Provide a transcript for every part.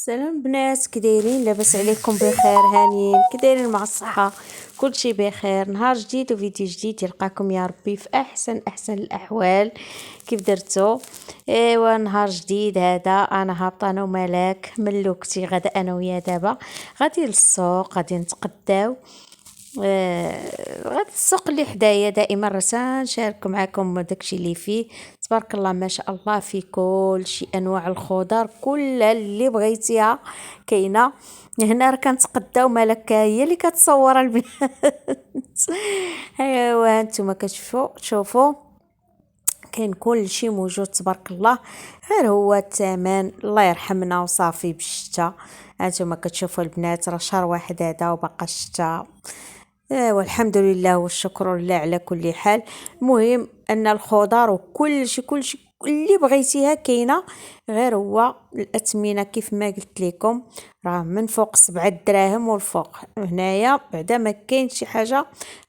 سلام بنات، كدايرين؟ لاباس عليكم؟ بخير؟ هانيين؟ كدايرين مع الصحة؟ كل شيء بخير. نهار جديد وفيديو جديد يلقاكم يا ربي في احسن الاحوال. كيف درتو؟ ايوا نهار جديد هذا. انا هابطه انا وملاك من لوكتي غدا انا ويا دابا غادي للسوق، غادي نتقداو. غادي السوق اللي حدايا دائما راه نشارك معكم داكشي اللي فيه. تبارك الله ما شاء الله، في كل شيء انواع الخضر كلها اللي بغيتيها كاينه هنا. راه كنتقداو مالك هي اللي كتصور البنات. ايوا هانتوما كتشوفوا شوفوا كاين كل شيء موجود تبارك الله. غير هو الثمن الله يرحمنا وصافي بالشتا. هانتوما كتشوفوا البنات راه شهر واحد هذا وباقا الشتا. والحمد لله والشكر لله على كل حال. المهم ان الخضار كل شيء اللي بغيتيها كاينه. غير هو الاثمنه كيف ما قلت لكم راه من فوق 7 دراهم والفوق. هنايا بعدا ما كاين شي حاجه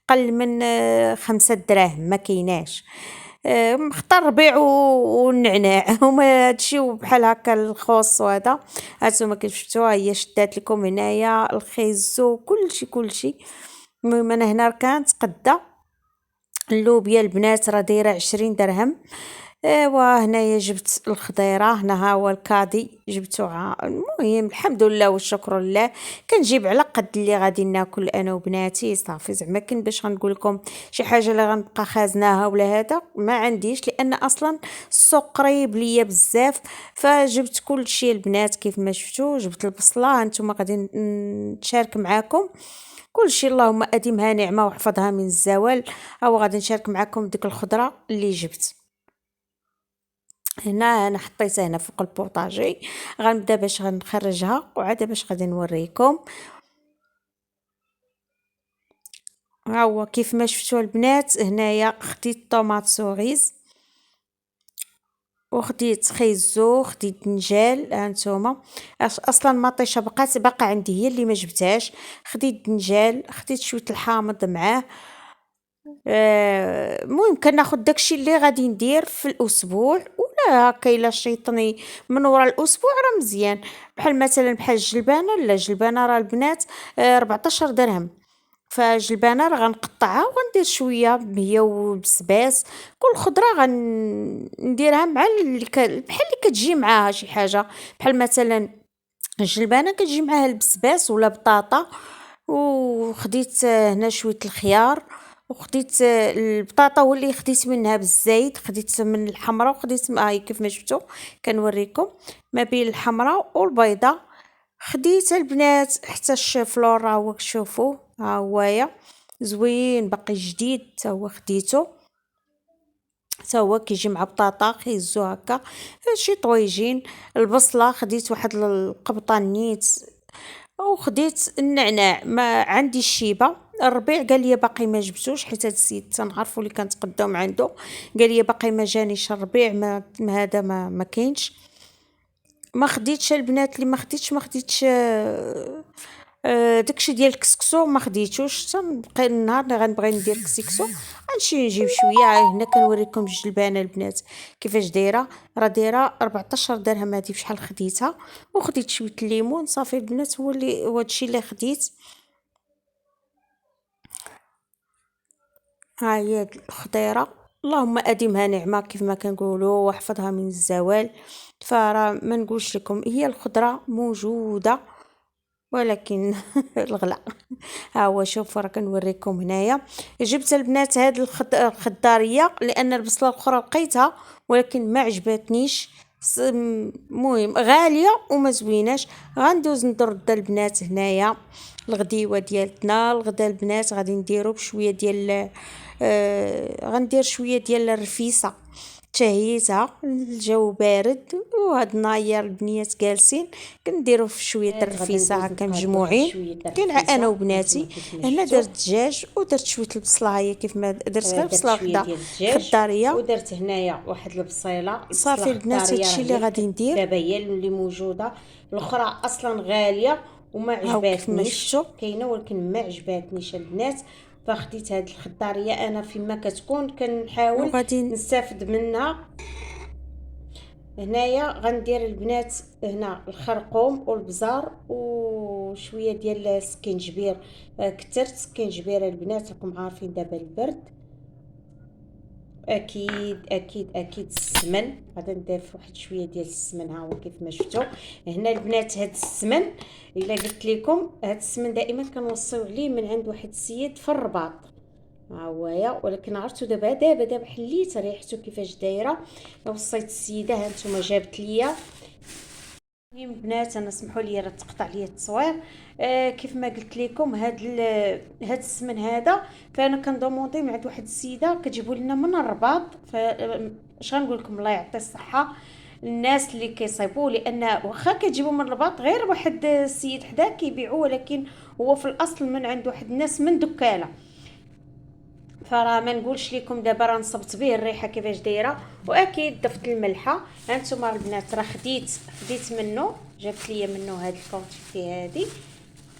قل من 5 دراهم، ما كايناش. مختار الربيع والنعناع هما هادشي وبحال هكا الخوص وهذا. هانتوما كيف شفتوها هي شدات لكم هنايا الخيزو كل شيء. المهم انا هنا كنتقدى اللوبيا البنات راه دايره 20 درهم. ايوا هنايا جبت الخضيره، هنا ها هو الكادي جبتو. المهم الحمد لله والشكر لله. كنجيب على قد اللي غادي ناكل انا وبناتي صافي. زعما كاين باش غنقول لكم شي حاجه اللي غنبقى خازناها ولا هذا ما عنديش، لان اصلا السوق قريب ليا بزاف. فجبت كل شيء البنات كيف ما شفتوا. جبت البصله هانتوما غادي نشارك معاكم كل شيء. اللهم اديمها نعمه واحفظها من الزوال. او غادي نشارك معكم ديك الخضره اللي جبت. هنا انا حطيتها هنا فوق البوطاجي، غنبدا باش غنخرجها وعاد باش غادي نوريكم. ها هو كيف ما شفتوا البنات هنايا خديت طوماط سوريز وخديت خيزو، خديت دنجال. هانتوما اصلا مطيشه بقات باقا عندي هي اللي ما جبتهاش. خديت دنجال، خديت شويه الحامض معاه. المهم كناخد داكشي اللي غادي ندير في الاسبوع، ولا هكا الا شيطني من وراء الاسبوع راه مزيان. بحال مثلا بحال الجلبانه، لا الجلبانه راه البنات 14 درهم. فالجلبانه راه غنقطعها وغندير شويه هي والبسباس. كل خضره غنديرها مع بحال اللي كتجي معاها شي حاجه. بحال مثلا الجلبانه كتجي معاها البسباس ولا بطاطا. وخديت هنا شويه الخيار، وخديت البطاطا واللي خديت منها بالزيت. خديت من الحمراء وخديت هاي كيف ما شفتوا كنوريكم ما بين الحمراء والبيضاء. خديت البنات حتى الشيفلور ها هو شوفوا ها هويا زوين باقي جديد تا هو خديته. تا هو كيجي مع بطاطا خيزو هكا شي طويجين. البصله خديت واحد القبطه نيت. وخديت النعناع ما عندي الشيبه. الربيع قال لي باقي ما جبتوش حيت هاد السيد تنعرفوا اللي كنتقداو عنده. قال لي باقي ما جانيش الربيع، هذا ما كاينش. ما خديتش البنات اللي ما خديتش داكشي ديال الكسكسو ما خديتوش. تنبقى النهار اللي غنبغي ندير كسكسو غنمشي نجيب شويه. هنا كنوريكم الجلبانه البنات كيفاش دايره. راه دايره 14 درهم هذه بشحال خديتها. وخديت شويه الليمون صافي البنات هو اللي هادشي اللي خديت. ها هي الخضيره اللهم اديمها نعمه كيف ما كنقولوا واحفظها من الزوال. فراه ما نقولش لكم هي الخضره موجوده ولكن الغلاء. ها هو شوفوا راه كنوريكم هنايا. جبت البنات هاد الخضاريه لان البصله الاخرى لقيتها ولكن ما عجبتنيش. المهم غاليه وما زويناش. غندوز نرد البنات هنايا الغديوه ديالتنا. الغدا البنات غادي نديرو بشويه ديال غندير شويه ديال الرفيسه تهيتها. الجو بارد وهاد النهار البنيات جالسين كنديرو في شويه الرفيسه هكا مجموعين كنع انا وبناتي. هنا درت دجاج ودرت شويه البصله هي كيف ما درت غير بصله وحده خضاريه. ودرت هنايا واحد البصيله صافي البنات هادشي اللي غادي ندير. دابا هي اللي موجوده. الاخرى اصلا غاليه وما عجباتنيش، كاينه ولكن ما عجباتنيش البنات. فخديت هاد الخضاريه انا فيما كتكون كنحاول نستافد منها. هنايا غندير البنات هنا الخرقوم والبزار وشويه ديال السكينجبير. كثرت سكينجبير البنات، راكم عارفين دابا البرد. اكيد اكيد اكيد السمن، غادي نضيف واحد شويه ديال السمن. ها هو كيف ما شفتوا هنا البنات. هاد السمن الا قلت لكم، هاد السمن دائما كنوصيو عليه من عند واحد السيد في الرباط. ها هويا، ولكن عرفتوا دابا حليت ريحته كيفاش دايره. وصيت السيده، ها نتوما جابت ليا. المهم بنات، انا سمحوا لي راه تقطع لي التصوير. كيف ما قلت لكم، هاد السمن هذا فانا كندوموندي من عند واحد السيده كتجيبوا لنا من الرباط. اش غنقول لكم، الله يعطي الصحه الناس اللي كيصيبوا، لان واخا كتجيبوا من الرباط غير واحد السيد حدا كيبيعوه، ولكن هو في الاصل من عند واحد الناس من دكاله. فراه ما نقولش لكم دابا راه نصبت به الريحه كيفاش دايره. واكيد ضفت الملحه. هانتوما البنات راه خديت منه، جابت لي منه هاد الكونتيتي هادي.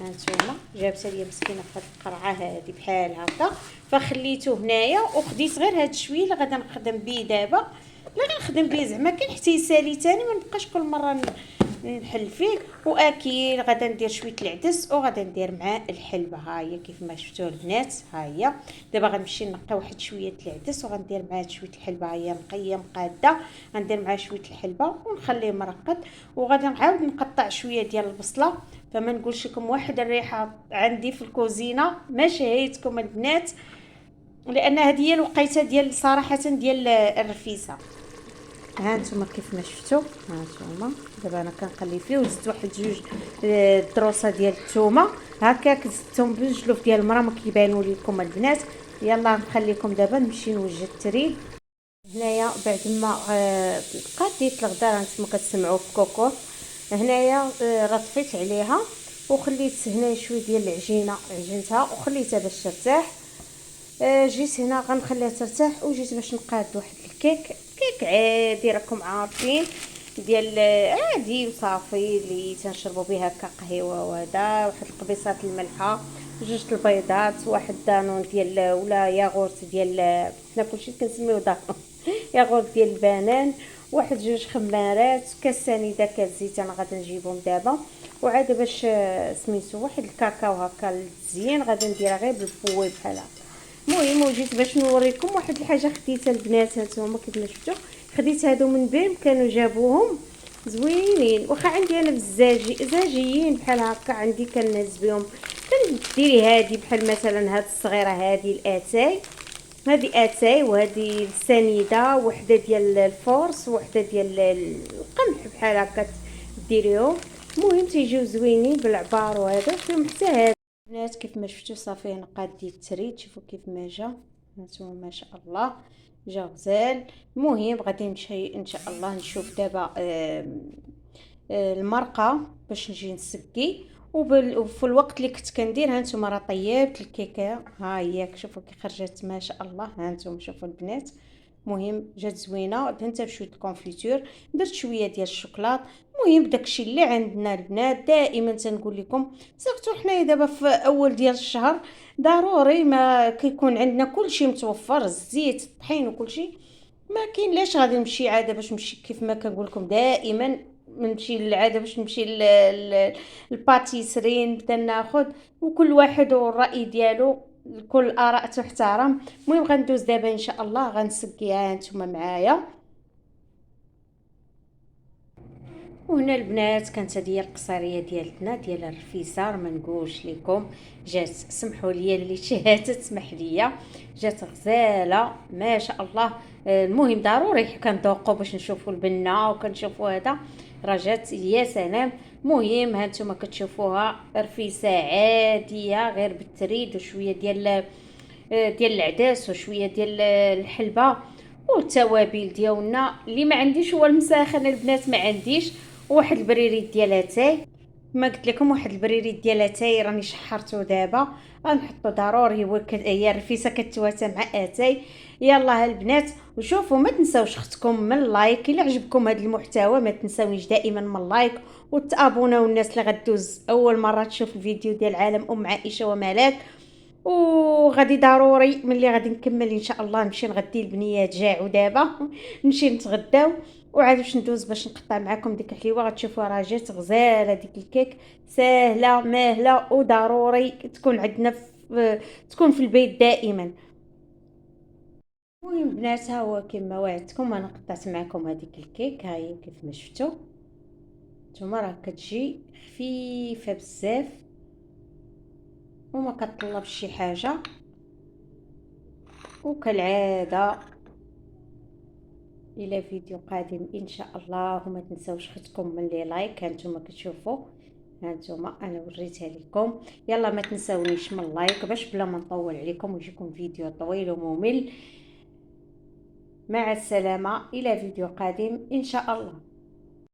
هانتوما جابتها لي مسكينه في هاد القرعه هادي بحال هكا، فخليته هنايا. وخديت غير هاد شويه اللي غادا نخدم به دابا. لا غنخدم به زعما كاين حتى يسالي تاني، ما نبقاش كل مره نحل فيه. واكيد غادا ندير شويه العدس وغادا ندير معاه الحلبه. ها هي كيف ما شفتوا البنات. ها هي دابا غنمشي نقي واحد شويه العدس وغندير معاه شويه الحلبه. ها هي نقيه مقاده، غندير معاه شويه الحلبه ونخليه مرقد. وغادي نعاود نقطع شويه ديال البصله. فما نقولش لكم واحد الريحه عندي في الكوزينه ما شهيتكم البنات، لان هذه هي الوقيته ديال صراحه ديال الرفيسه. ها نتوما كيف ما شفتوا. ها نتوما دابا انا كنقلي فيه، وزدت واحد جوج دروسه ديال الثومه هكاك، زدتهم بالجلوف ديال المرا ما كيبانوا لكم البنات. يلا نخليكم دابا نمشي نوجد التريد. هنايا بعد ما قديت الغداء نتوما كتسمعوا في كوكو. هنايا رطفيت عليها وخليت هنا شويه ديال العجينه، عجنتها وخليتها باش ترتاح. جيت هنا غنخليها ترتاح، وجيت باش نقاد واحد كيك عادي راكم عارفين، ديال عادي وصافي اللي تنشربوا بها هكا قهوه. وهذا واحد القبيصات الملحه، جوج البيضات، واحد دانون ديال ولا ياغورت ديال، حنا كلشي كنسميوه دانون ياغورت ديال البنان، واحد جوج خمارات، كاس سنيده، كاس زيت انا غادي نجيبهم دابا. وعاد باش سميتو واحد الكاكاو هكا للتزيين غادي نديرها غير بالفوي بحال هكا. المهم وجيت باش نوريكم واحد الحاجه خديتها البنات. هانتوما كيف ما شفتوا خديت هادو من بيم، كانوا جابوهم زوينين. واخا عندي انا زاجيين بحال هكا عندي كنهز بهم. كنديري هادي بحال مثلا هاد الصغيره هادي الاتاي، هادي اتاي، وهادي السنيده، وحده ديال الفورس، وحده ديال القمح بحال هكا ديريهم. المهم تيجيو زوينين بالعبار. وهذا فيهم حتى هاد البنات كيف ما شفتوا. صافي نقاد التريد، شوفوا كيف ما جا. هانتوما ما شاء الله جا غزال. المهم غادي نمشي ان شاء الله نشوف دابا المرقه باش نجي نسقي. وفي الوقت اللي كنت كندير، هانتوما راه طيبت الكيكه. ها هي شوفوا كي خرجت ما شاء الله. هانتوما شوفوا البنات، مهم جات زوينه. درتها بشويه الكونفيتور، درت شويه ديال الشوكولات. المهم داكشي اللي عندنا البنات. دائما تنقول لكم سيرتو حنايا دابا في اول ديال الشهر ضروري ما كيكون عندنا كلشي متوفر، الزيت الطحين وكلشي. ما كاين لاش غادي نمشي عاده باش نمشي كيف ما كنقول لكم دائما نمشي للعاده باش نمشي الباتيسري نبدا ناخذ. وكل واحد والراي ديالو، كل الاراء تحترم. المهم غندوز دابا ان شاء الله غنسقيها نتوما معايا. وهنا البنات كانت هذه القصريه ديالتنا ديال الرفيسه. ما نقولش لكم جات، سمحوا لي اللي شهات تسمح ليا، جات غزاله ما شاء الله. المهم ضروري كنذوقوا باش نشوفوا البنه وكنشوفوا هذا، راه جات يا سلام. المهم هانتوما كتشوفوها رفيسه عاديه غير بالتريد وشويه ديال العدس وشويه ديال الحلبه والتوابل ديالنا. اللي ما عنديش هو المساخن البنات، ما عنديش. واحد البريريت ديال اتاي، ما قلت لكم واحد البريريت ديال اتاي راني شحرته دابا غنحطو ضروري. هي الرفيسه كتواتى مع اتاي. يلا البنات وشوفوا ما تنساوش اختكم من اللايك الا عجبكم هذا المحتوى. ما تنساونيش دائما من اللايك وتابوناو الناس اللي غدوز اول مره تشوف الفيديو ديال عالم ام عائشه وملاك. وغادي ضروري ملي غادي نكمل ان شاء الله نمشي نغدي البنيات. جاعوا دابا نمشي نتغداو. وعاد باش ندوز باش نقطع معكم ديك الحليوه. غتشوفوا راه جات غزاله ديك الكيك، ساهله ماهله وضروري تكون عندنا تكون في البيت دائما. المهم بنات، ها هو كما وعدتكم انا قطعت معكم هذيك الكيك. ها هي كيف ما شفتوا نتوما، راه كتجي خفيفه بزاف وما كتطلبش شي حاجه. وكالعاده الى فيديو قادم ان شاء الله. وما تنساوش خدكم من لي لايك. هانتوما كتشوفوا، هانتوما انا وريتها لكم. يلا ما تنساونيش من اللايك باش بلا ما نطول عليكم ويجيكم فيديو طويل وممل. مع السلامه الى فيديو قادم ان شاء الله.